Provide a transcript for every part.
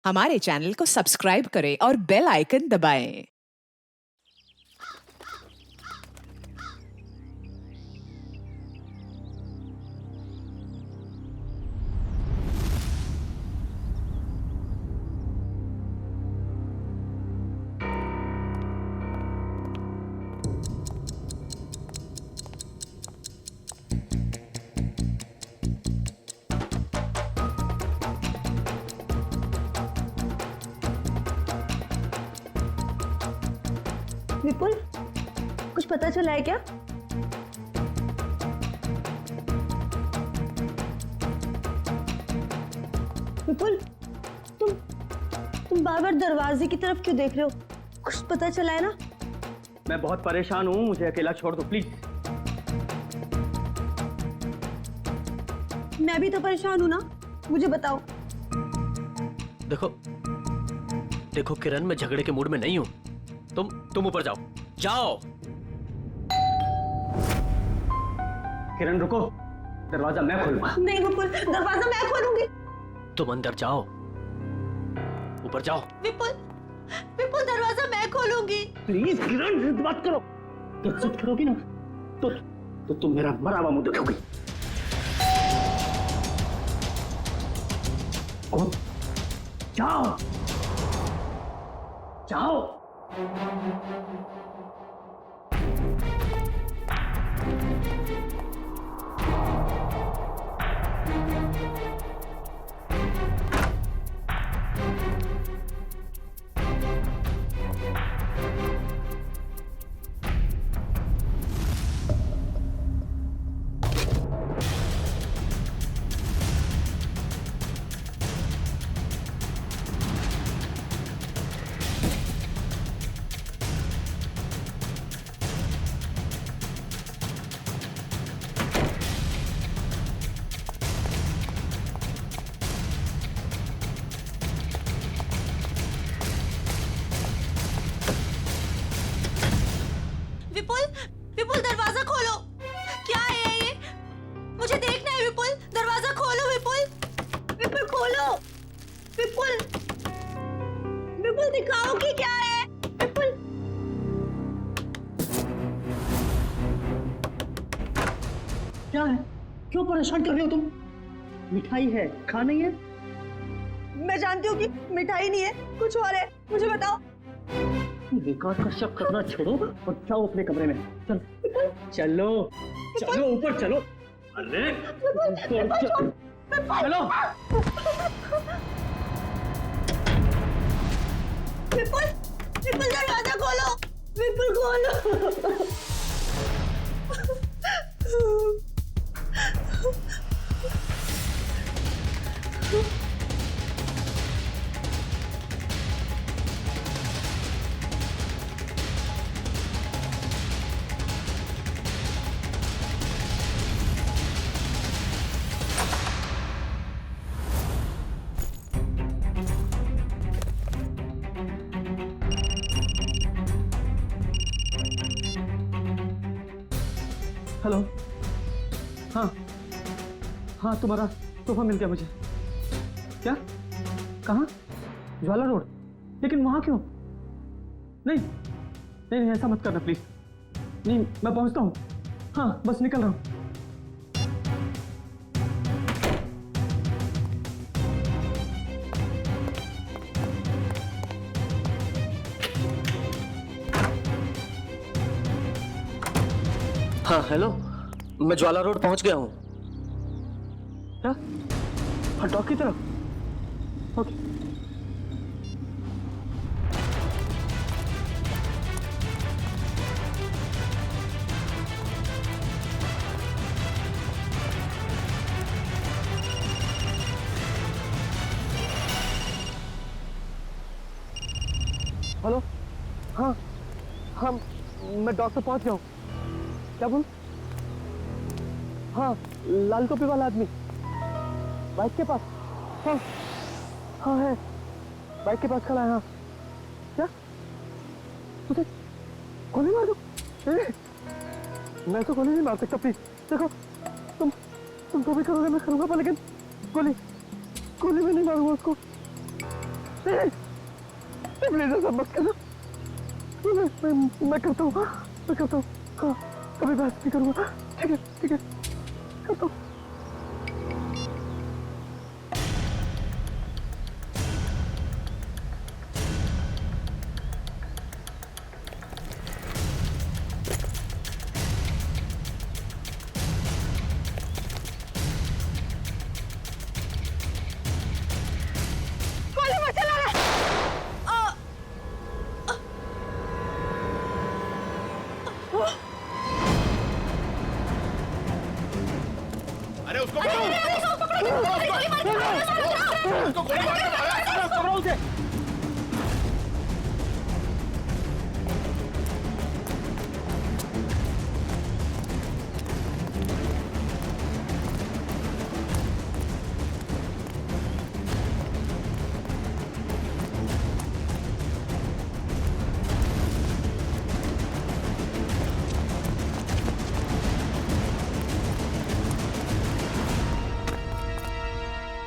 हमारे चैनल को सब्सक्राइब करें और बेल आइकन दबाएं। विपुल, कुछ पता चला है क्या? विपुल, तुम बार बार दरवाजे की तरफ क्यों देख रहे हो? कुछ पता चला है ना? मैं बहुत परेशान हूँ, मुझे अकेला छोड़ दो प्लीज। मैं भी तो परेशान हूँ ना, मुझे बताओ। देखो किरण, मैं झगड़े के मूड में नहीं हूँ। तुम ऊपर जाओ जाओ। किरण रुको, दरवाजा मैं खोलूंगा। नहीं विपुल, दरवाजा मैं खोलूंगी। तुम अंदर जाओ, ऊपर जाओ। विपुल दरवाजा मैं खोलूंगी। प्लीज किरण, जिद बात करो। तुम जिद करोगी ना तो तुम मेरा मरा हुआ मुंह देखोगी। जाओ जाओ। विपुल दरवाजा खोलो। क्या है ये? मुझे देखना है। विपुल दरवाजा खोलो। विपुल खोलो। विपुल दिखाओ कि क्या है। विपुल, क्या है? क्यों परेशान कर रहे हो तुम? मिठाई है, खा नहीं है? मैं जानती हूँ कि मिठाई नहीं है, कुछ और है। मुझे बताओ। बेकार का शक करना छोड़ो और जाओ अपने कमरे में। चलो ऊपर चलो। अरे ऊपर चलो। विपुल दरवाजा खोलो। विपुल खोलो। हेलो। हाँ तुम्हारा तोहफा मिल गया मुझे। क्या? कहाँ? ज्वाला रोड। लेकिन वहां क्यों? नहीं ऐसा मत करना प्लीज। नहीं, मैं पहुंचता हूँ। हाँ बस निकल रहा हूँ। हाँ हेलो, मैं ज्वाला रोड पहुंच गया हूँ। क्या? हाँ डॉक की तरफ। ओके। हेलो। हाँ मैं डॉक पे पहुंच गया हूँ। क्या बोल? हाँ लाल टोपी वाला आदमी बाइक के पास। हाँ है, बाइक के पास खड़ा है। हाँ क्या? तुझे गोली मार दो? मैं तो गोली नहीं मार सकता प्लीज। देखो तुम तो भी करोगे, मैं करूंगा, पर लेकिन गोली मैं नहीं मारूंगा उसको। प्लीज ऐसा मत करना। मैं करता हूँ, हाँ, कभी बहस नहीं करूँगा। ठीक है, करता हूँ। अरे उसको गोली मार के भागा। उसे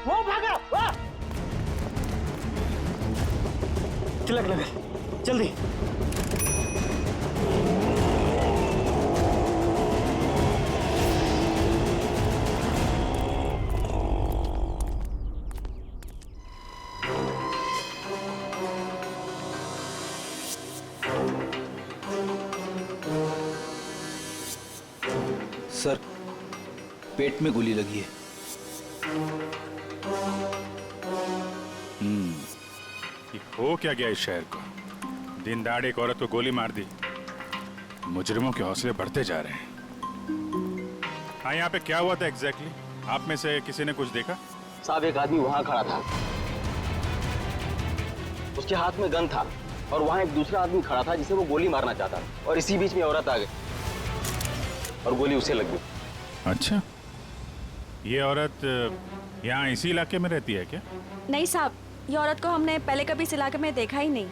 वो भागा, वाह! तिलक लगा, जल्दी। सर, पेट में गोली लगी है। ये हो क्या गया इस शहर को? दिन दहाड़े एक औरत को गोली मार दी। मुजरिमों के हौसले बढ़ते जा रहे हैं। हाँ, यहाँ पे क्या हुआ था एग्जैक्टली? आप में से किसी ने कुछ देखा? साहब, एक आदमी वहां खड़ा था, उसके हाथ में गन था और वहां एक दूसरा आदमी खड़ा था जिसे वो गोली मारना चाहता था, और इसी बीच में औरत आ गई और गोली उसे लग गई। अच्छा, ये औरत यहाँ इसी इलाके में रहती है क्या? नहीं साहब, ये औरत को हमने पहले कभी इस इलाके में देखा ही नहीं।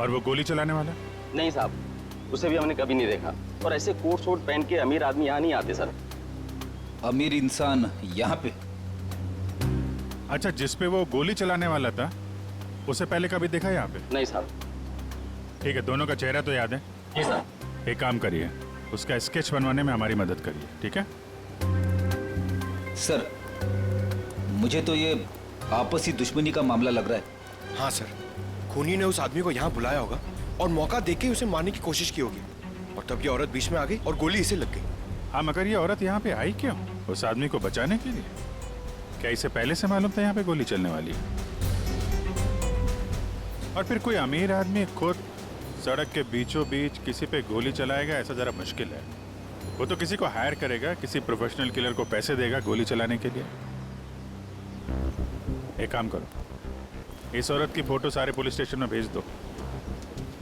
और वो गोली चलाने वाला? नहीं साहब, उसे भी हमने कभी नहीं देखा। और ऐसे कोट शोट पहन के अमीर आदमी यहाँ नहीं आते सर। अमीर इंसान यहाँ पे? अच्छा, जिस पे वो गोली चलाने वाला था उसे पहले कभी देखा यहाँ पे? नहीं साहब। ठीक है, दोनों का चेहरा तो याद है? जी साहब। एक काम करिए, उसका स्केच बनवाने में हमारी मदद करिए, ठीक है? सर, मुझे तो ये आपसी दुश्मनी का मामला लग रहा है। हाँ सर, खूनी ने उस आदमी को यहाँ बुलाया होगा और मौका देख के उसे मारने की कोशिश की होगी, और तब ये औरत बीच में आ गई और गोली इसे लग गई। हाँ, मगर ये औरत यहाँ पे आई क्यों? उस आदमी को बचाने के लिए? क्या इसे पहले से मालूम था यहाँ पे गोली चलने वाली है? और फिर कोई अमीर आदमी खुद सड़क के बीचों बीच किसी पे गोली चलाएगा, ऐसा जरा मुश्किल है। वो तो किसी को हायर करेगा, किसी प्रोफेशनल किलर को पैसे देगा गोली चलाने के लिए। एक काम करो, इस औरत की फोटो सारे पुलिस स्टेशन में भेज दो,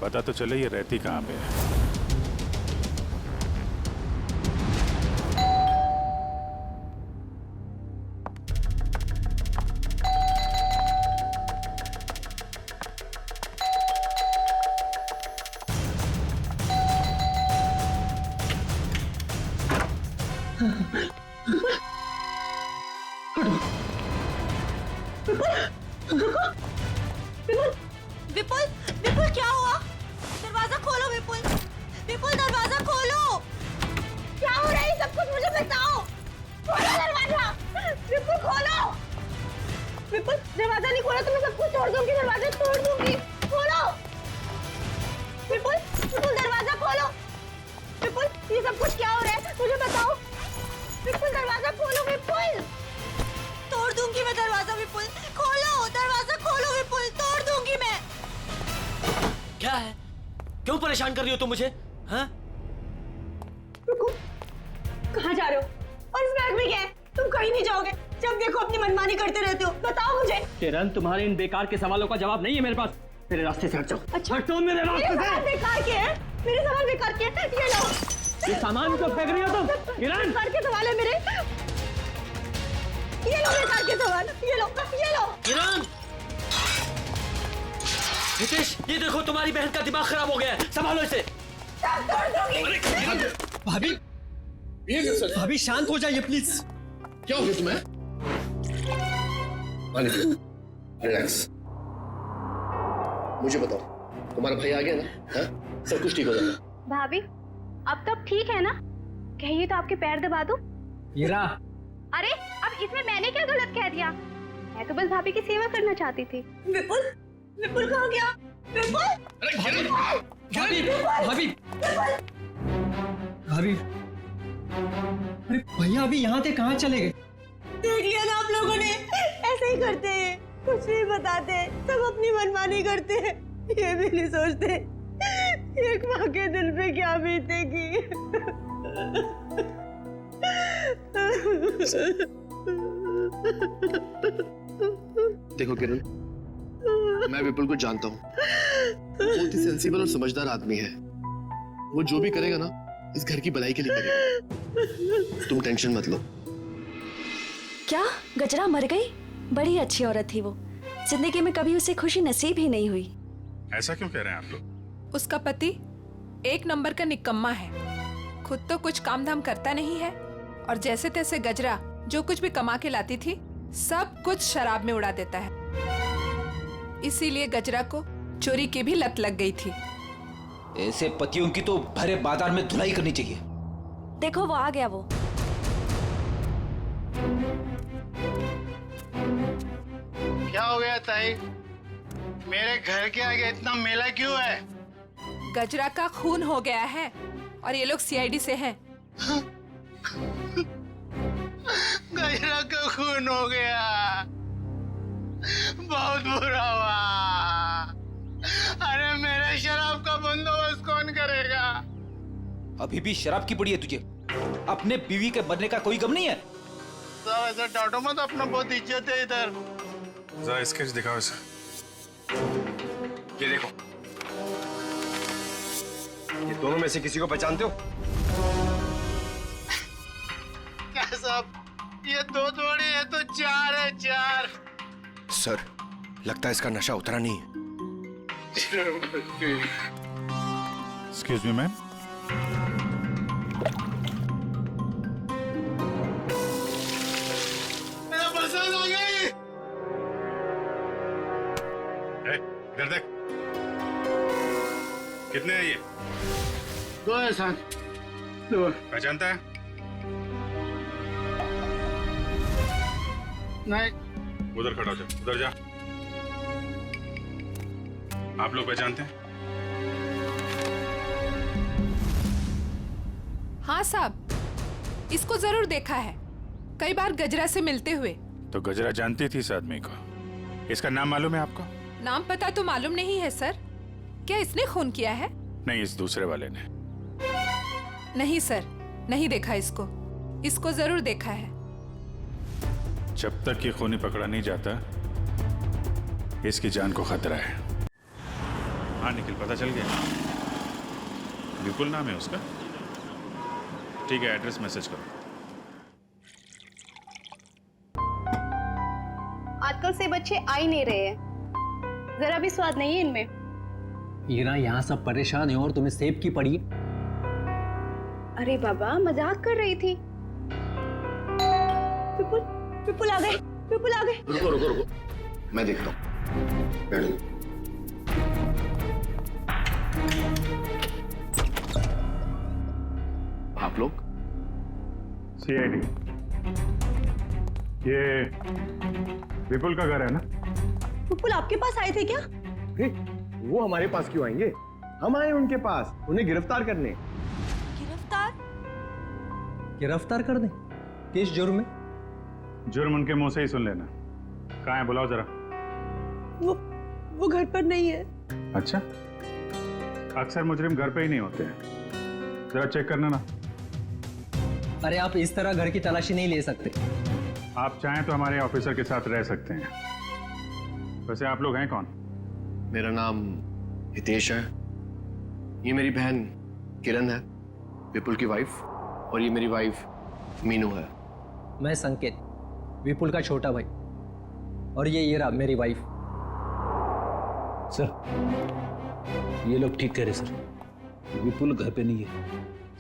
पता तो चले ये रहती कहाँ पे है। विपुल, विपुल क्या हुआ? दरवाजा खोलो विपुल, विपुल दरवाजा खोलो। क्या हो रहा है सब कुछ मुझे बताओ। खोलो दरवाजा, विपुल खोलो। विपुल, दरवाजा नहीं खोला तो मैं सब कुछ तोड़ दूंगी, दरवाजा तोड़ दूंगी। खोलो विपुल, विपुल दरवाजा खोलो। विपुल, ये सब कुछ क्या हो रहा है मुझे बताओ। विपुल दरवाजा खोलो, विपुल। तोड़ दूंगी मैं दरवाजा, विपुल खोलो दरवाजा, खोलो विपुल, तोड़ दूंगी मैं। क्या है? क्यों परेशान कर रही हो तुम मुझे? हाँ? रुको, कहाँ जा रहे हो? और इस बैग में क्या है? तुम कहीं नहीं जाओगे, जब देखो अपनी मनमानी करते रहते हो। बताओ मुझे। किरण, तुम्हारे इन बेकार के सवालों का जवाब नहीं है मेरे पास। मेरे रास्ते से हट जाओ। अच्छा, हटो मेरे रास्ते मेरे सवाल से। बेकार के हैं, मेरे सवाल बेकार के हैं। ये लो, ये सामान क्यों फेंक रही हो तुम? किरण, बेकार के सवाल है मेरे। ये लो बेकार के सवाल, ये लो, ये लो। किरण, हितेश, ये देखो तुम्हारी बहन का दिमाग खराब हो गया है, संभालो इसे। सब तोड़ दूंगी। भाभी, भाभी शांत हो जाइए प्लीज। क्या हो गया तुम्हें? रिलैक्स। मुझे बताओ, तुम्हारा भाई आ गया ना? हाँ? सब कुछ ठीक हो जाएगा। भाभी अब तक ठीक है ना? कहिए तो आपके पैर दबा दूं? हीरा, अरे अब इसमें मैंने क्या गलत कह दिया? मैं तो बस भाभी की सेवा करना चाहती थी। विपुल, विपुल कहाँ गया? विपुल! भाभी, भाभी, भाभी, अरे भैया अभी यहाँ थे, कहाँ चले गए? देख लिया ना आप लोगों ने, ऐसे ही करते हैं, कुछ नहीं बताते, सब अपनी मनमानी करते हैं, ये भी नहीं सोचते एक माँ के दिल पे क्या बीतेगी। देखो किरण, मैं विपुल को जानता हूँ, बहुत ही सेंसिबल और समझदार आदमी है। वो जो भी करेगा ना, इस घर की भलाई के लिए करेगा। तुम टेंशन मत लो। क्या गजरा मर गई? बड़ी अच्छी औरत थी वो, जिंदगी में कभी उसे खुशी नसीब ही नहीं हुई। ऐसा क्यों कह रहे हैं आप लोग? उसका पति एक नंबर का निकम्मा है, खुद तो कुछ काम धाम करता नहीं है और जैसे तैसे गजरा जो कुछ भी कमा के लाती थी सब कुछ शराब में उड़ा देता है। इसीलिए गजरा को चोरी की भी लत लग गई थी। ऐसे पतियों की तो भरे बाजार में धुलाई करनी चाहिए। देखो वो आ गया वो। क्या हो गया ताई? मेरे घर के आगे इतना मेला क्यों है? गजरा का खून हो गया है और ये लोग सीआईडी से हैं। गजरा का खून हो गया, बहुत बुरा हुआ। अरे मेरे शराब का बंदोबस्त कौन करेगा? अभी भी शराब की पड़ी है तुझे? अपने बीवी के बनने का कोई गम नहीं है? सब ऐसा डांटो मत, अपना बहुत इज्जत है इधर। जरा स्केच दिखाओ इसे। ये देखो, ये दोनों में से किसी को पहचानते हो? क्या सब? ये दो थोड़ी है तो चार है, चार। सर, लगता है इसका नशा उतरा नहीं है। एक्सक्यूज मी मैम, मेरा पसंद आ गई। इधर देख, कितने हैं ये? दो है साथ, दो। पहचानता है? नहीं। उधर खड़ा हो जा, उधर जा। आप लोग पहचानते हैं? हाँ साहब, इसको जरूर देखा है, कई बार गजरा से मिलते हुए। तो गजरा जानती थी इस आदमी को? इसका नाम मालूम है आपको? नाम पता तो मालूम नहीं है सर। क्या इसने खून किया है? नहीं, इस दूसरे वाले ने। नहीं सर, नहीं देखा इसको। इसको जरूर देखा है। जब तक ये खूनी पकड़ा नहीं जाता, इसकी जान को खतरा है। हाँ निखिल, पता चल गया? विपुल नाम है उसका? ठीक है, एड्रेस मैसेज करो। आजकल से बच्चे आ ही नहीं रहे हैं, जरा भी स्वाद नहीं है इनमें। हीरा, यहाँ सब परेशान है और तुम्हें सेब की पड़ी। अरे बाबा, मजाक कर रही थी। विपुल, विपुल आ गए, विपुल आ गए। रुको रुको रुको, मैं देखता हूँ। बैठो। आप लोग? सीआईडी। ये विपुल का घर है ना? विपुल आपके पास आए थे क्या? वो हमारे पास क्यों आएंगे? हम आए उनके पास, उन्हें गिरफ्तार करने। गिरफ्तार? गिरफ्तार कर दे? किस जुर्म में? जुर्म उनके मुंह से ही सुन लेना। कहाँ है, बुलाओ जरा। वो घर पर नहीं है। अच्छा, अक्सर मुजरिम घर पे ही नहीं होते हैं, जरा चेक करना ना। अरे आप इस तरह घर की तलाशी नहीं ले सकते। आप चाहें तो हमारे ऑफिसर के साथ रह सकते हैं। वैसे आप लोग हैं कौन? मेरा नाम हितेश है, ये मेरी बहन किरण है, विपुल की वाइफ, और ये मेरी वाइफ मीनू है। मैं संकेत, विपुल का छोटा भाई, और ये रहा मेरी वाइफ। सर, ये लोग ठीक कह रहे सर, विपुल घर पे नहीं है।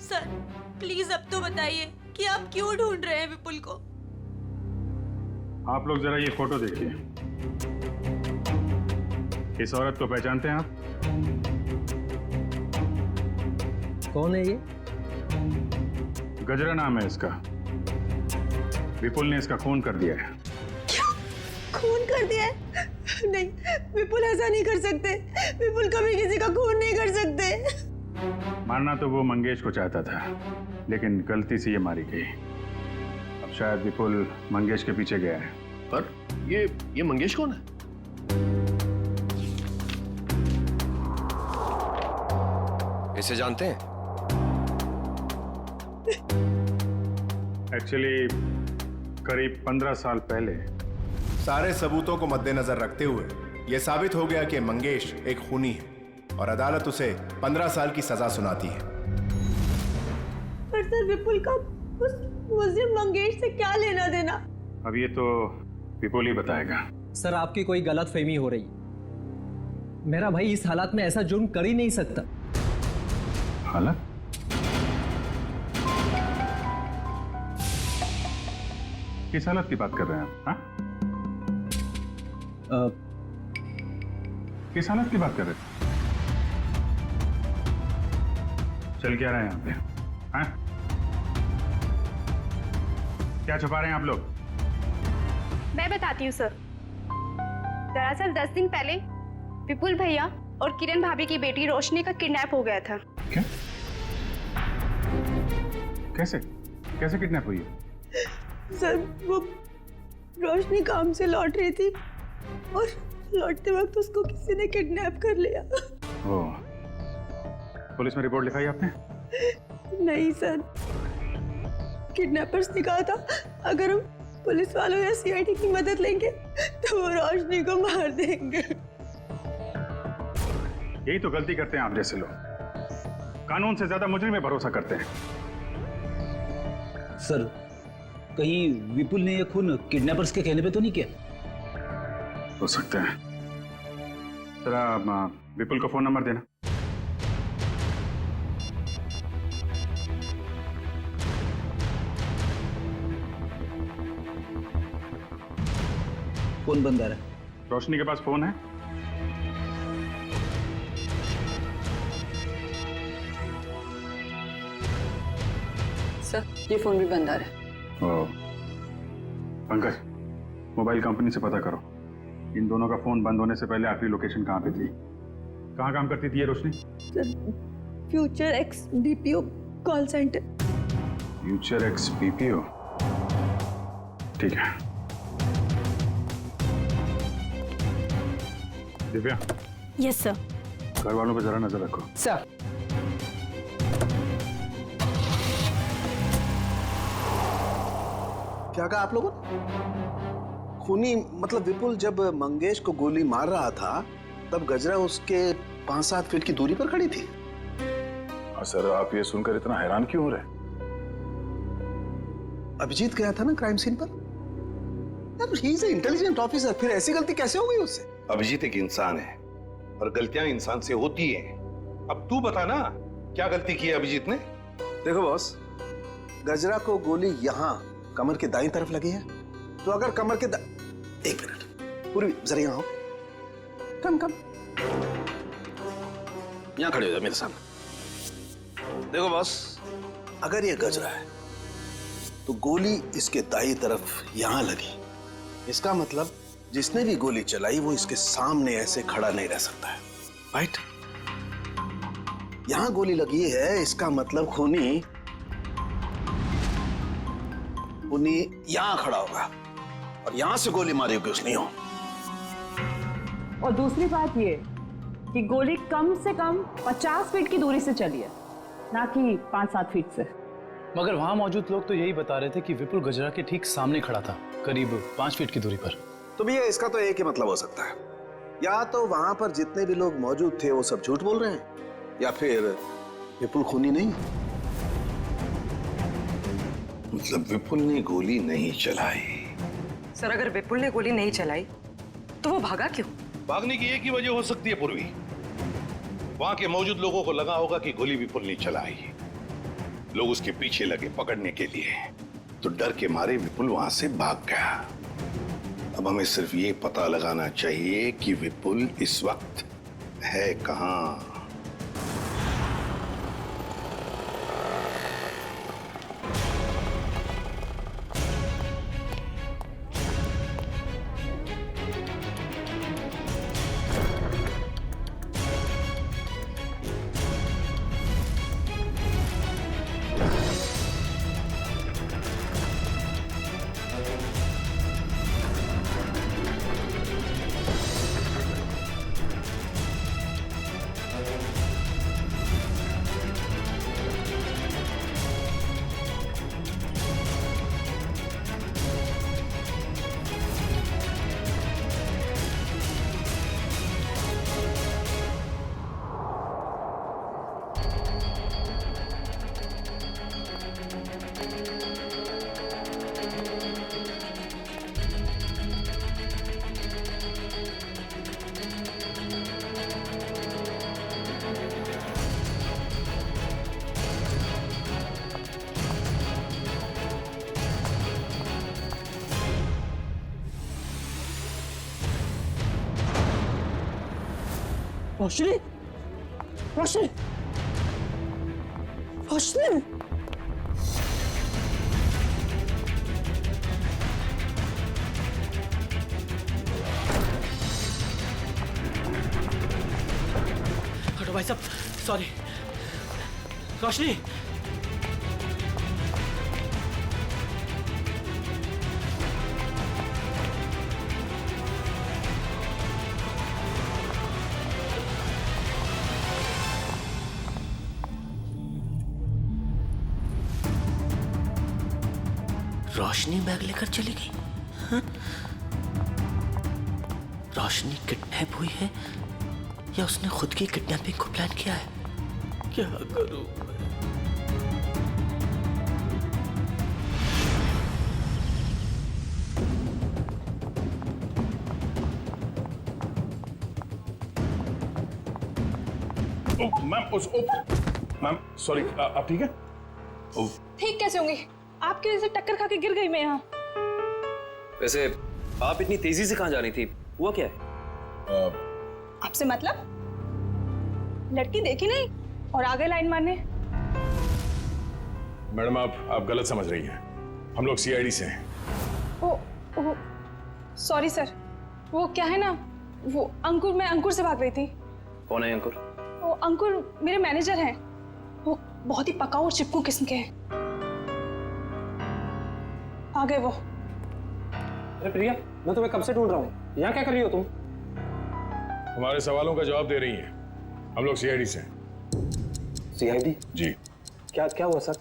सर प्लीज अब तो बताइए कि आप क्यों ढूंढ रहे हैं विपुल को? आप लोग जरा ये फोटो देखिए। इस औरत को पहचानते हैं आप? कौन है ये? गजरा नाम है इसका। विपुल ने इसका खून कर दिया है। खून कर दिया है? नहीं, विपुल ऐसा नहीं कर सकते। विपुल कभी किसी का खून नहीं कर सकते। मारना तो वो मंगेश को चाहता था, लेकिन गलती से ये मारी गई। अब शायद विपुल मंगेश के पीछे गया है। पर ये मंगेश कौन है? इसे जानते हैं? एक्चुअली करीब 15 साल पहले सारे सबूतों को मद्देनजर रखते हुए यह साबित हो गया कि मंगेश एक खूनी है और अदालत उसे 15 साल की सजा सुनाती है। पर सर, विपुल का उस मुस्लिम मंगेश से क्या लेना देना? अब ये तो विपुल ही बताएगा। सर, आपकी कोई गलतफहमी हो रही है। मेरा भाई इस हालात में ऐसा जुर्म कर ही नहीं सकता। हालत? किस हालत की बात कर रहे हैं आप? हाँ? किस हालत की बात कर रहे थे? चल क्या रहे हैं यहाँ पे? हाँ? क्या छुपा रहे हैं आप लोग? मैं बताती हूँ सर। दरअसल 10 दिन पहले विपुल भैया और किरण भाभी की बेटी रोशनी का किडनैप हो गया था। क्या? कैसे? कैसे किडनैप हुई है? सर, वो रोशनी काम से लौट रही थी और लौटते वक्त उसको किसी ने किडनैप कर लिया। ओह, पुलिस में रिपोर्ट लिखाई आपने? नहीं सर, किडनैपर्स ने कहा था अगर हम पुलिस वालों या सीआईडी की मदद लेंगे तो वो रोशनी को मार देंगे। यही तो गलती करते हैं आप जैसे लोग। कानून से ज्यादा मुजरिम में भरोसा करते हैं। सर, कहीं विपुल ने यह खून किडनैपर्स के कहने पे तो नहीं किया? हो सकता है। जरा विपुल का फोन नंबर देना। फोन बंद आ रहा है। रोशनी के पास फोन है? सर, ये फोन भी बंद आ रहा है। ओह, पंकज, मोबाइल कंपनी से पता करो इन दोनों का फोन बंद होने से पहले आपकी लोकेशन कहाँ पे थी? कहाँ काम करती थी ये Roshni? Sir, future x BPO call center. Future x BPO, ठीक है। दिव्या। Yes sir. घर वालों पे जरा नजर रखो। सर। क्या कहा आप लोगों? खूनी मतलब विपुल जब मंगेश को गोली मार रहा था तब गजरा उसके 5-7 फीट की दूरी पर खड़ी थी। सर, आप ये सुनकर इतना हैरान क्यों हो रहे? अभिजीत गया था ना क्राइम सीन पर। यार, ही इज इंटेलिजेंट ऑफिसर, फिर ऐसी गलती कैसे हो गई उससे? अभिजीत एक इंसान है और गलतियां इंसान से होती हैं। अब तू बता ना, क्या गलती की है अभिजीत ने? देखो बॉस, गजरा को गोली यहाँ कमर के दाईं तरफ लगी है, तो अगर कमर के एक मिनट, पूरी जरा यहाँ आओ। कम यहाँ खड़े हो जाओ मेरे सामने। देखो बॉस, अगर ये गजरा है तो गोली इसके दाईं तरफ यहां लगी। इसका मतलब जिसने भी गोली चलाई वो इसके सामने ऐसे खड़ा नहीं रह सकता है, राइट? यहां गोली लगी है, इसका मतलब खूनी यहां खड़ा होगा और यहां से गोली मारी होगी उसने। और दूसरी बात ये कि गोली कम से कम 50 फीट की दूरी से चली है, ना कि 5-7 फीट से। मगर वहां मौजूद लोग तो यही बता रहे थे कि विपुल गजरा के ठीक सामने खड़ा था, करीब 5 फीट की दूरी पर। तो भैया इसका तो एक ही मतलब हो सकता है, या तो वहां पर जितने भी लोग मौजूद थे वो सब झूठ बोल रहे हैं, या फिर विपुल खूनी नहीं। मतलब विपुल ने गोली नहीं चलाई? सर, अगर विपुल ने गोली नहीं चलाई तो वो भागा क्यों? भागने की एक ही वजह हो सकती है पूर्वी। वहां के मौजूद लोगों को लगा होगा कि गोली विपुल ने चलाई। लोग उसके पीछे लगे पकड़ने के लिए, तो डर के मारे विपुल वहां से भाग गया। अब हमें सिर्फ ये पता लगाना चाहिए कि विपुल इस वक्त है कहाँ। रोशनी, रोशनी, रोशनी। हटो भाई साहब, सॉरी। रोशनी, रोशनी बैग लेकर चली गई। हाँ? रोशनी किडनैप हुई है या उसने खुद की किडनैपिंग को प्लान किया है? क्या करूं? मैम सॉरी, आप ठीक है? ठीक कैसे होंगी? आपकी वजह से टक्कर खा के गिर गई मैं यहाँ। वैसे आप इतनी तेजी से कहाँ जा रही थी? हुआ क्या है? आपसे मतलब? लड़की देखी नहीं और आगे लाइन मारने। मैडम आप गलत समझ रही हैं। हम लोग सीआईडी से हैं। ओ सॉरी सर, वो क्या है ना, वो अंकुर, मैं अंकुर से भाग रही थी। कौन है अंकुर? वो अंकुर मेरे मैनेजर हैं। वो बहुत ही पकाऊ और चिपकू किस्म के हैं। आ गए वो। अरे प्रिया, मैं तुम्हें कब से ढूंढ रहा हूँ। यहाँ क्या कर रही हो तुम? हमारे सवालों का जवाब दे रही हैं। हम लोग सीआईडी से हैं। सीआईडी? जी। क्या हुआ सर?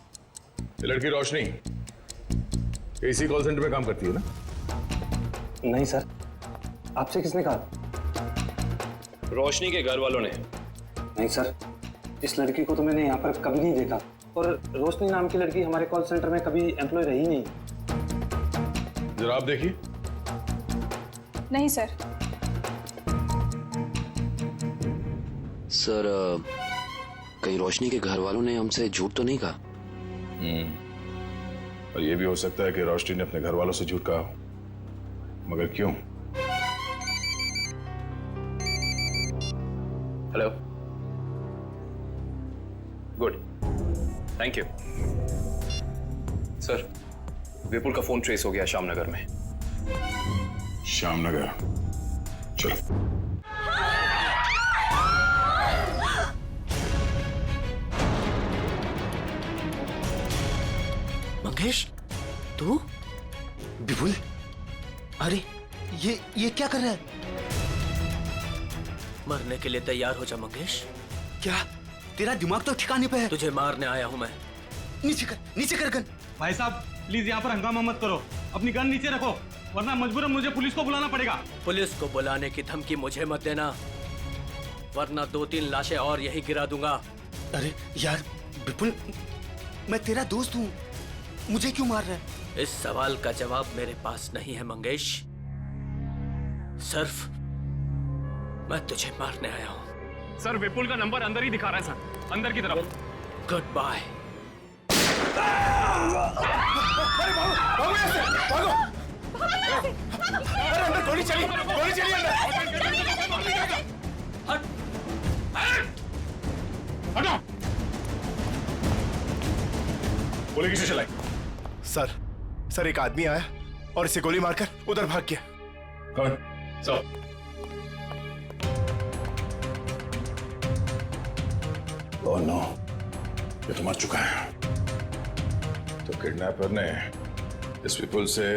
ये लड़की रोशनी एसी कॉल सेंटर में काम करती है ना? नहीं सर, आपसे किसने कहा? रोशनी के घर वालों ने। नहीं सर, इस लड़की को तो मैंने यहाँ पर कभी नहीं देखा और रोशनी नाम की लड़की हमारे कॉल सेंटर में कभी एम्प्लॉय रही नहीं। जरा आप देखिए। नहीं सर। सर, कहीं रोशनी के घर वालों ने हमसे झूठ तो नहीं कहा? और ये भी हो सकता है कि रोशनी ने अपने घर वालों से झूठ कहा हो, मगर क्यों? Hello, good, thank you. Sir, Vipul का फोन ट्रेस हो गया श्यामनगर में। श्यामनगर? चलो। मंगेश, तू? विपुल? अरे ये क्या कर रहा है? मरने के लिए तैयार हो जा मंगेश। क्या तेरा दिमाग तो ठिकाने पे है? तुझे मारने आया हूं मैं। नीचे कर गन। भाई साहब प्लीज यहाँ पर हंगामा मत करो, अपनी गन नीचे रखो, वरना मजबूरन मुझे पुलिस को बुलाना पड़ेगा। पुलिस को बुलाने की धमकी मुझे मत देना, वरना 2-3 लाशें और यही गिरा दूंगा। अरे यार विपुल, मैं तेरा दोस्त हूँ, मुझे क्यों मार रहा है? इस सवाल का जवाब मेरे पास नहीं है मंगेश। सिर्फ मैं तुझे मारने आया हूँ। सर, विपुल का नंबर अंदर ही दिखा रहा है सर, अंदर की तरफ। Good bye. भागो यहाँ से, भागो। अंदर गोली चली अंदर। हटो। गोली किसे चलाई? सर एक आदमी आया और इसे गोली मारकर उधर भाग गया। कौन? ओह नो, ये तो मर चुका है। तो किडनैपर ने इस विपुल से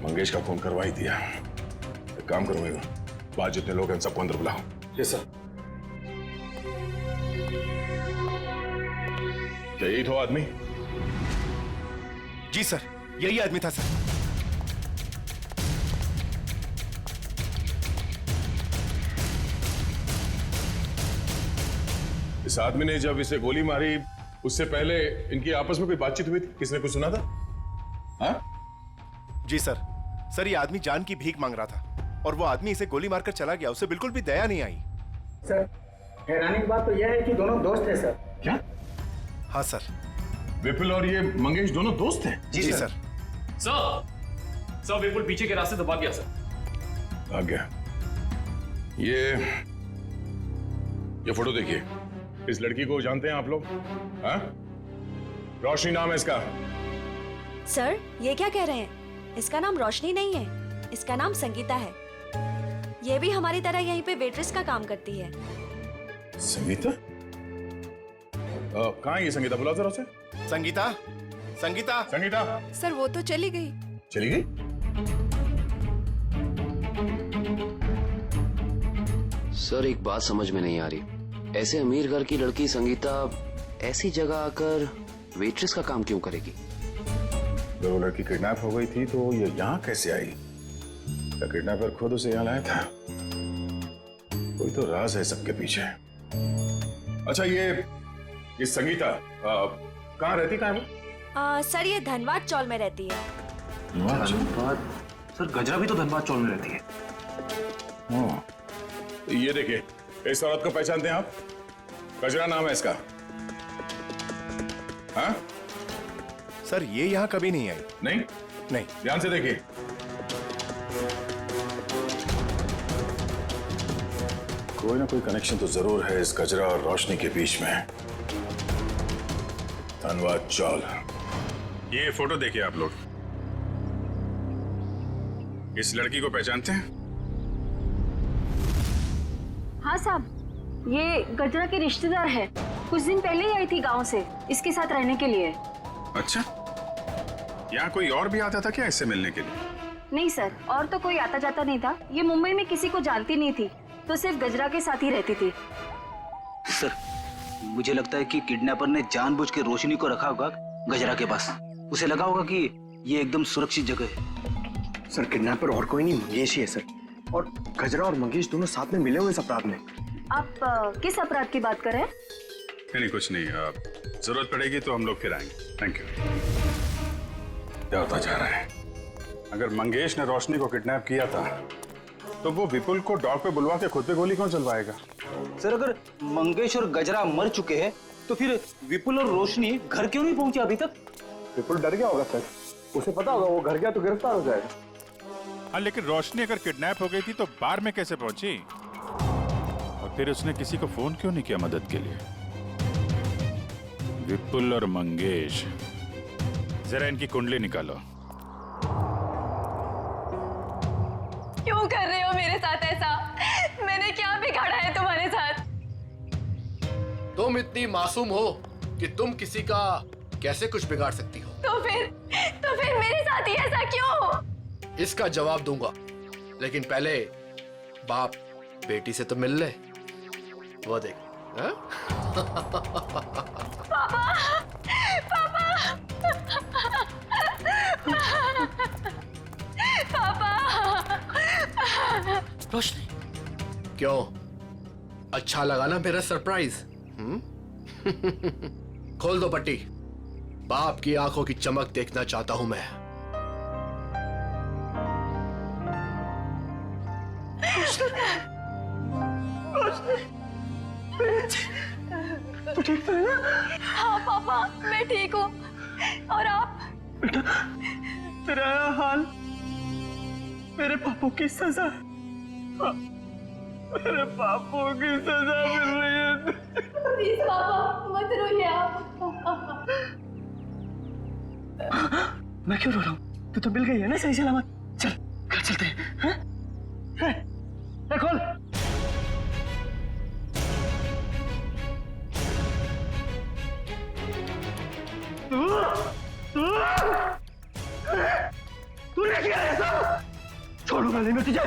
मंगेश का खून करवा ही दिया। एक काम करूंगा, बाहर जितने लोग हैं सबको अंदर बुलाओ। Yes sir. क्या यही था आदमी? जी सर, यही आदमी था सर। इस आदमी ने जब इसे गोली मारी उससे पहले इनकी आपस में कोई बातचीत हुई थी? किसने कुछ सुना था? हाँ? जी सर ये आदमी जान की भीख मांग रहा था और वो आदमी इसे गोली मारकर चला गया। उसे बिल्कुल भी दया नहीं आई। सर हैरानी की बात तो यह है कि दोनों दोस्त हैं सर। क्या? हाँ सर। विपुल और ये मंगेश दोनों दोस्त हैं? जी सर। सर विपुल पीछे के रास्ते से भाग गया सर। भाग गया? ये फोटो देखिए। इस लड़की को जानते हैं आप लोग? हाँ? रोशनी नाम है इसका। सर ये क्या कह रहे हैं? इसका नाम रोशनी नहीं है, इसका नाम संगीता है। ये भी हमारी तरह यहीं पे वेट्रेस का काम करती है। संगीता? कहाँ है ये संगीता? बुलाओ जरा उसे। संगीता। सर वो तो चली गई। चली गई? सर एक बात समझ में नहीं आ रही, ऐसे अमीर घर की लड़की संगीता ऐसी जगह आकर वेट्रेस का काम क्यों करेगी? जब वो लड़की किडनैप हो गई थी तो ये यहाँ कैसे आई? क्या किडनैपर खुद उसे यहाँ लाया था? कोई तो राज है सबके पीछे। अच्छा ये संगीता कहाँ रहती? कहाँ है वो? सर ये धनबाद चौल में रहती है। धनबाद? सर गजरा भी तो धनबाद चौल में रहती है। ये देखिए, इस औरत को पहचानते हैं आप? गजरा नाम है इसका। हाँ? सर ये यहाँ कभी नहीं आई। नहीं? ध्यान से देखिए। कोई ना कोई कनेक्शन तो जरूर है इस गजरा और रोशनी के बीच में। धनबाद चौल। ये फोटो देखिए आप लोग। इस लड़की को पहचानते हैं? हाँ साहब, ये गजरा की रिश्तेदार है। कुछ दिन पहले ही आई थी गांव से इसके साथ रहने के लिए। अच्छा, यहाँ कोई और भी आता था क्या इससे मिलने के लिए? नहीं सर, और तो कोई आता जाता नहीं था। ये मुंबई में किसी को जानती नहीं थी, तो सिर्फ गजरा के साथ ही रहती थी। सर मुझे लगता है कि किडनैपर ने जानबूझ के रोशनी को रखा होगा गजरा के पास। उसे लगा होगा कि ये एकदम सुरक्षित जगह है। सर किडनैपर और कोई नहीं, मंगेश ही है सर। और गजरा और मंगेश दोनों साथ में मिले हुए इस अपराध में। आप किस अपराध की बात कर रहे हैं? नहीं कुछ नहीं, जरूरत पड़ेगी तो हम लोग फिर आएंगे। Thank you. क्या होता जा रहा है? अगर मंगेश ने रोशनी को किडनैप किया था तो वो विपुल को डॉग पे बुलवा के खुद पे गोली कौन चलवाएगा? सर अगर मंगेश और गजरा मर चुके हैं तो फिर विपुल और रोशनी घर क्यों नहीं पहुंचे अभी तक? विपुल डर गया होगा सर। उसे पता होगा वो घर गया तो गिरफ्तार हो जाएगा। हाँ लेकिन रोशनी अगर किडनैप हो गई थी तो बार में कैसे पहुंची? और फिर उसने किसी को फोन क्यों नहीं किया मदद के लिए? विपुल और मंगेश, जरा इनकी कुंडली निकालो। क्यों कर रहे हो मेरे साथ ऐसा? मैंने क्या बिगाड़ा है तुम्हारे साथ? तुम इतनी मासूम हो कि तुम किसी का कैसे कुछ बिगाड़ सकती हो? तो फिर मेरे साथ ही ऐसा क्यों? इसका जवाब दूंगा, लेकिन पहले बाप बेटी से तो मिल ले। वो देख। हाँ? पापा, पापा, पापा। रोशनी, क्यों? अच्छा लगा ना मेरा सरप्राइज? खोल दो पट्टी। बाप की आंखों की चमक देखना चाहता हूं मैं। तू ठीक तो है? हाँ पापा, मैं ठीक हूँ। और आप? तेरा हाल मेरे पापों की सजा। हाँ, मेरे पापों की सजा मिल रही है। प्लीज पापा मत रोइए आप। मैं क्यों रो रहा हूँ? तू तो मिल गई है ना सही सलामत। चल घर चलते हैं। हाँ? खोल। तूने किया है सब? छोड़ूंगा नहीं मैं तुझे।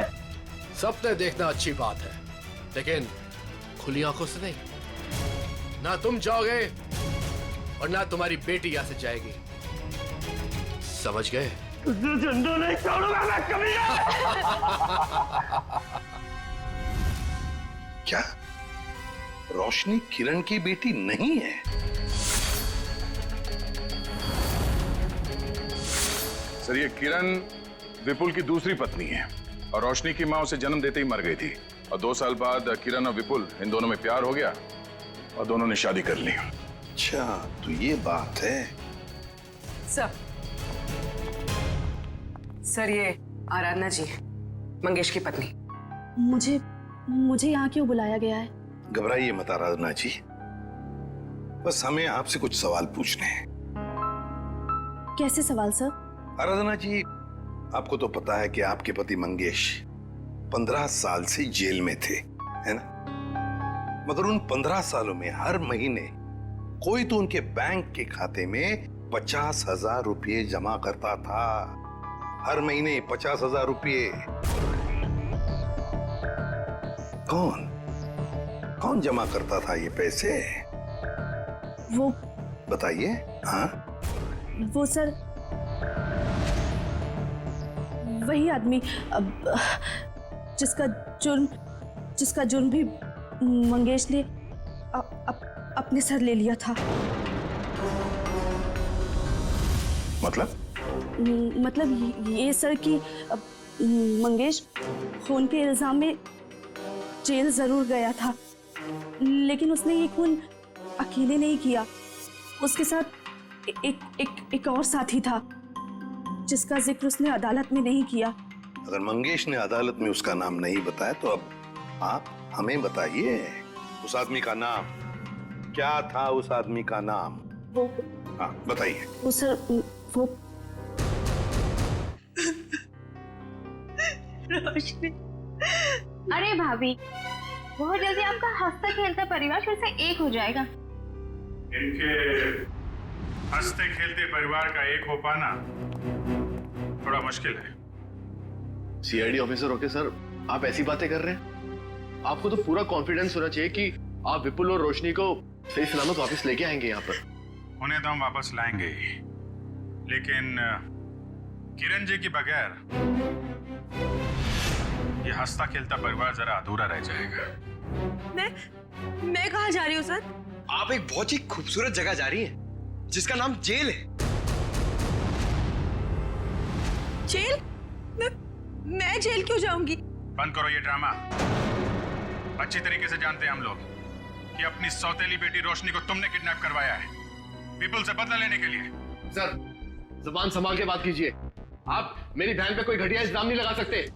सपने देखना अच्छी बात है, लेकिन खुली आंखों से नहीं। ना तुम जाओगे और ना तुम्हारी बेटी यहां से जाएगी, समझ गए? तुझे जिंदा नहीं छोड़ूंगा मैं कभी। क्या रोशनी किरण की बेटी नहीं है? सर, ये किरण विपुल की दूसरी पत्नी है और रोशनी की मां उसे जन्म देते ही मर गई थी। और 2 साल बाद किरण और विपुल इन दोनों में प्यार हो गया और दोनों ने शादी कर ली। अच्छा, तो ये बात है। सर ये आराधना जी, मंगेश की पत्नी। मुझे यहाँ क्यों बुलाया गया है? घबराइए मत आराधना जी, बस हमें आपसे कुछ सवाल पूछने हैं। कैसे सवाल सर? आराधना जी, आपको तो पता है कि आपके पति मंगेश 15 साल से जेल में थे, है ना? मगर उन 15 सालों में हर महीने कोई तो उनके बैंक के खाते में 50,000 रुपये जमा करता था। हर महीने 50,000 रुपये। कौन जमा करता था ये पैसे? वो बताइए। हाँ, वो सर वही आदमी जिसका जुर्म भी मंगेश ने अपने सर ले लिया था। मतलब ये सर कि मंगेश खून के इल्जाम में जेल जरूर गया था, लेकिन उसने ये खून अकेले नहीं किया। उसके साथ एक और साथी था जिसका जिक्र उसने अदालत में नहीं किया। अगर मंगेश ने अदालत में उसका नाम नहीं बताया तो अब आप हमें बताइए उस आदमी का नाम क्या था? उस आदमी का नाम हाँ बताइए। वो सर वो रोशनी। अरे भाभी, बहुत जल्दी आपका हंसता खेलता परिवार फिर से एक हो जाएगा। इनके हंसते खेलते परिवार का एक हो पाना थोड़ा मुश्किल है। सीआईडी ऑफिसर होके सर आप ऐसी बातें कर रहे हैं? आपको तो पूरा कॉन्फिडेंस होना चाहिए कि आप विपुल और रोशनी को सही सलामत वापस लेके आएंगे यहाँ पर। उन्हें तो हम वापस लाएंगे, लेकिन किरण जी के बगैर ये हंसता खेलता परिवार जरा अधूरा रह जाएगा। मैं कहाँ जा रही हूँ सर? आप एक बहुत ही खूबसूरत जगह जा रही हैं, जिसका नाम जेल है। जेल? मैं जेल क्यों जाऊंगी? बंद करो ये ड्रामा। अच्छी तरीके से जानते हैं हम लोग कि अपनी सौतेली बेटी रोशनी को तुमने किडनैप करवाया है विपुल से बदला लेने के लिए। सर जुबान संभाल के बात कीजिए। आप मेरी बहन पे कोई घटिया इल्जाम नहीं लगा सकते,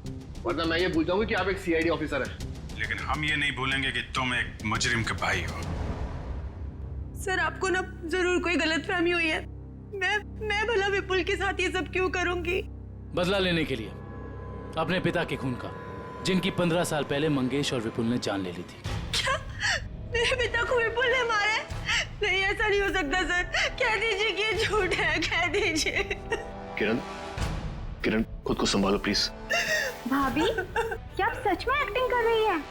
वरना मैं ये भूल जाऊंगा कि आप एक सीआईडी ऑफिसर हैं। लेकिन हम ये नहीं भूलेंगे कि तुम एक मुजरिम के भाई हो। सर आपको ना जरूर कोई गलतफहमी हुई है। मैं भला विपुल के साथ ये सब क्यों करूंगी? बदला लेने के लिए अपने पिता के खून का, जिनकी 15 साल पहले मंगेश और विपुल ने जान ले ली थी। क्या मेरे पिता को विपुल ने मारा है? नहीं, ऐसा नहीं हो सकता सर। कह दीजिए कि ये झूठ है, कह दीजिए। किरण खुद को संभालो प्लीज। भाभी, क्या आप सच में एक्टिंग कर रही हैं?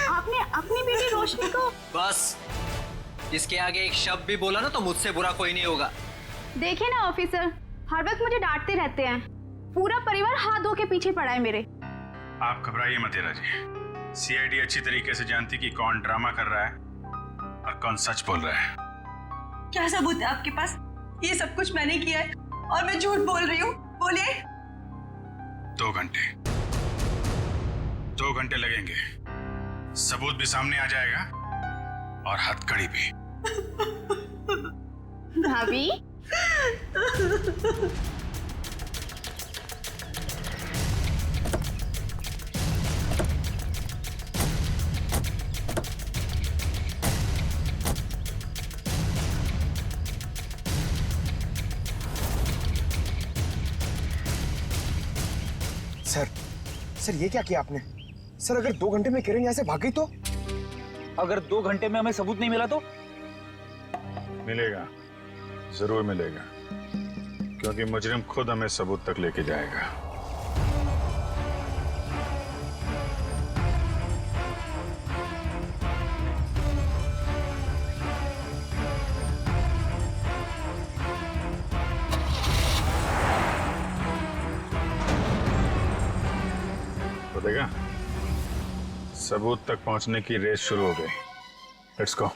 आपने अपनी बेटी रोशनी को। बस इसके आगे एक शब्द भी बोला ना तो मुझसे बुरा कोई नहीं होगा। देखिए ना ऑफिसर, हर वक्त मुझे डांटते रहते हैं। पूरा परिवार हाथ धो के पीछे पड़ा है मेरे। आप घबराइए मत हेरा जी। सीआईडी अच्छी तरीके से जानती कि कौन ड्रामा कर रहा है और कौन सच बोल रहा है। क्या सबूत है आपके पास? ये सब कुछ मैंने किया है और मैं झूठ बोल रही हूँ? बोलिए। 2 घंटे 2 घंटे लगेंगे। सबूत भी सामने आ जाएगा और हथकड़ी भी। भाभी सर ये क्या किया आपने? सर अगर 2 घंटे में किरण यहाँ से भाग गई तो? अगर 2 घंटे में हमें सबूत नहीं मिला तो? मिलेगा, जरूर मिलेगा, क्योंकि मुजरिम खुद हमें सबूत तक लेके जाएगा। तो देखा, सबूत तक पहुंचने की रेस शुरू हो गई। Let's go.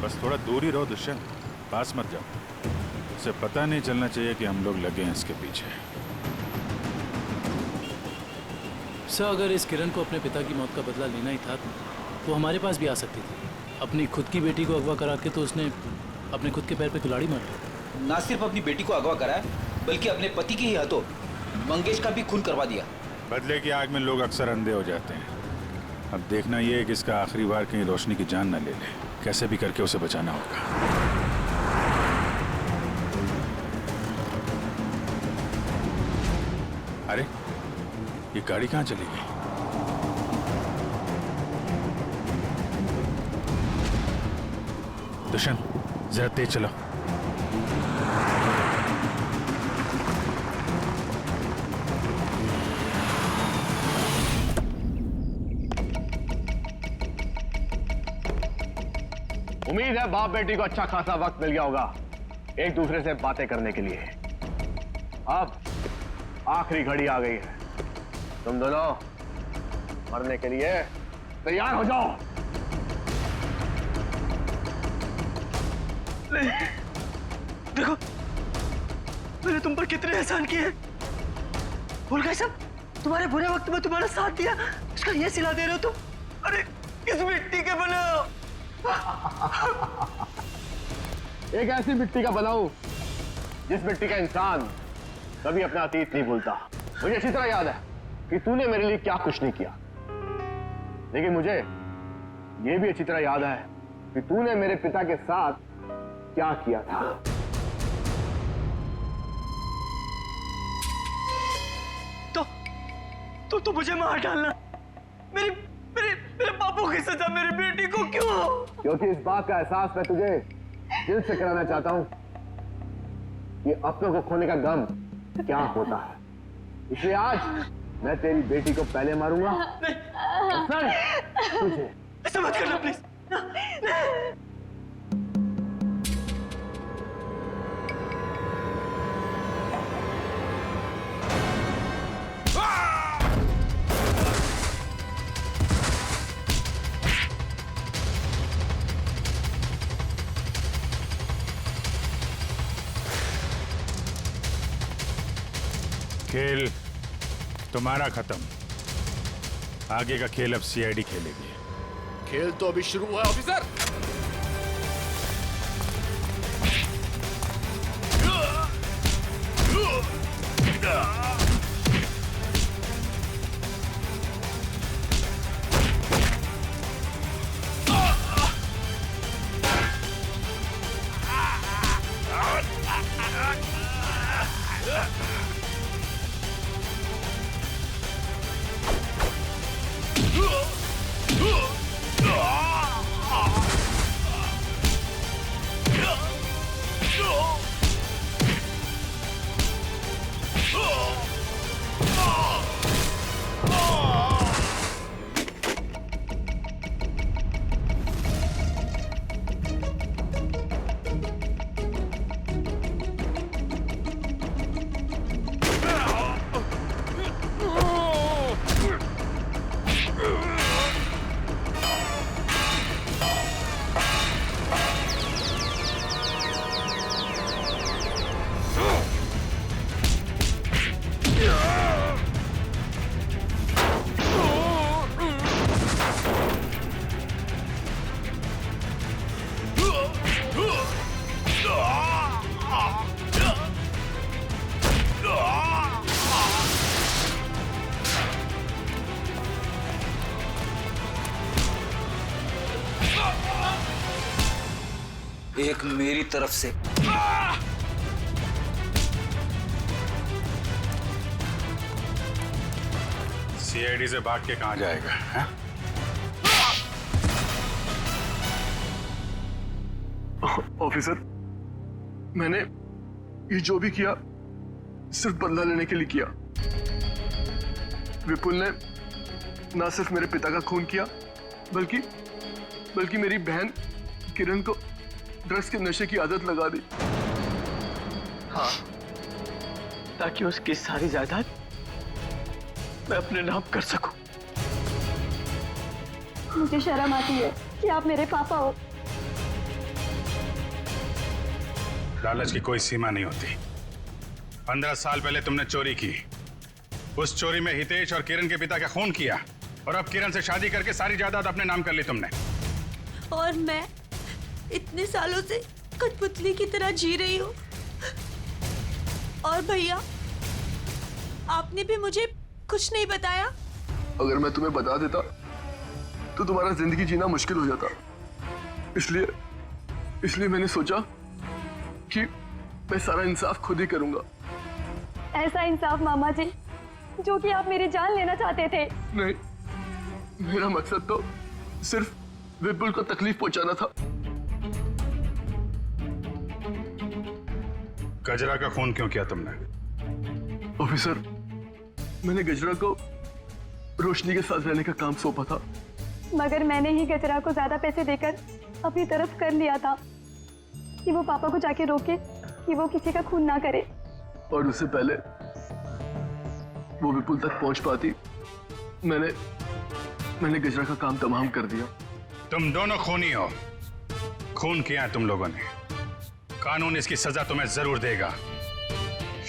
बस थोड़ा दूर ही रहो दुष्यंत, पास मत जाओ। उसे पता नहीं चलना चाहिए कि हम लोग लगे हैं इसके पीछे। सर, अगर इस किरण को अपने पिता की मौत का बदला लेना ही था तो हमारे पास भी आ सकती थी। अपनी खुद की बेटी को अगवा करा के तो उसने अपने खुद के पैर पे कुल्हाड़ी मार दी। ना सिर्फ अपनी बेटी को अगवा कराया, बल्कि अपने पति के ही हाथों मंगेश का भी खून करवा दिया। बदले की आग में लोग अक्सर अंधे हो जाते हैं। अब देखना ये है कि इसका आखिरी बार कहीं रोशनी की जान न ले ले। कैसे भी करके उसे बचाना होगा। अरे ये गाड़ी कहाँ चली गई? दुष्यंत, जरा तेज चलो। उम्मीद है बाप बेटी को अच्छा खासा वक्त मिल गया होगा एक दूसरे से बातें करने के लिए। अब आखिरी घड़ी आ गई है, तुम दोनों मरने के लिए तैयार हो जाओ। देखो, मैंने तुम पर कितने एहसान किए हैं। भूल गए सब? तुम्हारे बुरे वक्त में तुम्हारा साथ दिया, उसका ये सिला दे रहे हो तुम? अरे किस मिट्टी के बने हो? एक ऐसी मिट्टी का बनाऊं जिस मिट्टी का इंसान कभी अपना अतीत नहीं भूलता। मुझे अच्छी तरह याद है कि तूने मेरे लिए क्या कुछ नहीं किया, लेकिन मुझे यह भी अच्छी तरह याद है कि तूने मेरे पिता के साथ क्या किया था। तो मुझे मार डालना, मेरे मेरे मेरे बापू की सजा मेरी बेटी को क्यों? क्योंकि इस बात का एहसास मैं तुझे दिल से कराना चाहता हूं कि अपनों को खोने का गम क्या होता है। इसलिए आज मैं तेरी बेटी को पहले मारूंगा और फिर तुझे। ऐसा मत करना प्लीज। खेल तुम्हारा खत्म। आगे का खेल अब सीआईडी खेलेगी। खेल तो अभी शुरू हुआ है ऑफिसर। एक मेरी तरफ से। सीआईडी से भाग के कहां जाएगा है? ऑफिसर, मैंने ये जो भी किया सिर्फ बदला लेने के लिए किया। विपुल ने ना सिर्फ मेरे पिता का खून किया बल्कि मेरी बहन किरण को ड्रग्स के नशे की आदत लगा दी। हाँ, ताकि उसकी सारी जायदाद मैं अपने नाम कर सकूं। मुझे शर्म आती है कि आप मेरे पापा हो। लालच की कोई सीमा नहीं होती। 15 साल पहले तुमने चोरी की, उस चोरी में हितेश और किरण के पिता का खून किया, और अब किरण से शादी करके सारी जायदाद अपने नाम कर ली तुमने। और मैं इतने सालों से कठपुतली की तरह जी रही हूँ। और भैया, आपने भी मुझे कुछ नहीं बताया। अगर मैं तुम्हें बता देता तो तुम्हारा जिंदगी जीना मुश्किल हो जाता। इसलिए मैंने सोचा कि मैं सारा इंसाफ खुद ही करूंगा। ऐसा इंसाफ मामा जी जो कि आप मेरी जान लेना चाहते थे। नहीं, मेरा मकसद तो सिर्फ विपुल को तकलीफ पहुंचाना था। गजरा का खून क्यों किया तुमने? ऑफिसर, मैंने गजरा को रोशनी के साथ रहने का काम सौंपा था, मगर मैंने ही गजरा को ज्यादा पैसे देकर अपनी तरफ कर लिया था कि वो पापा को जाके रोके कि वो किसी का खून ना करे। और उससे पहले वो विपुल तक पहुंच पाती, मैंने गजरा का काम तमाम कर दिया। तुम दोनों खूनी हो, खून किया है तुम लोगों ने। कानून इसकी सजा तुम्हें जरूर देगा,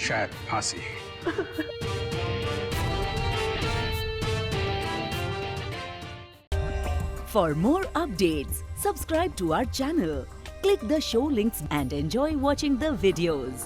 शायद फांसी। For more updates, subscribe to our channel, click the show links and enjoy watching the videos.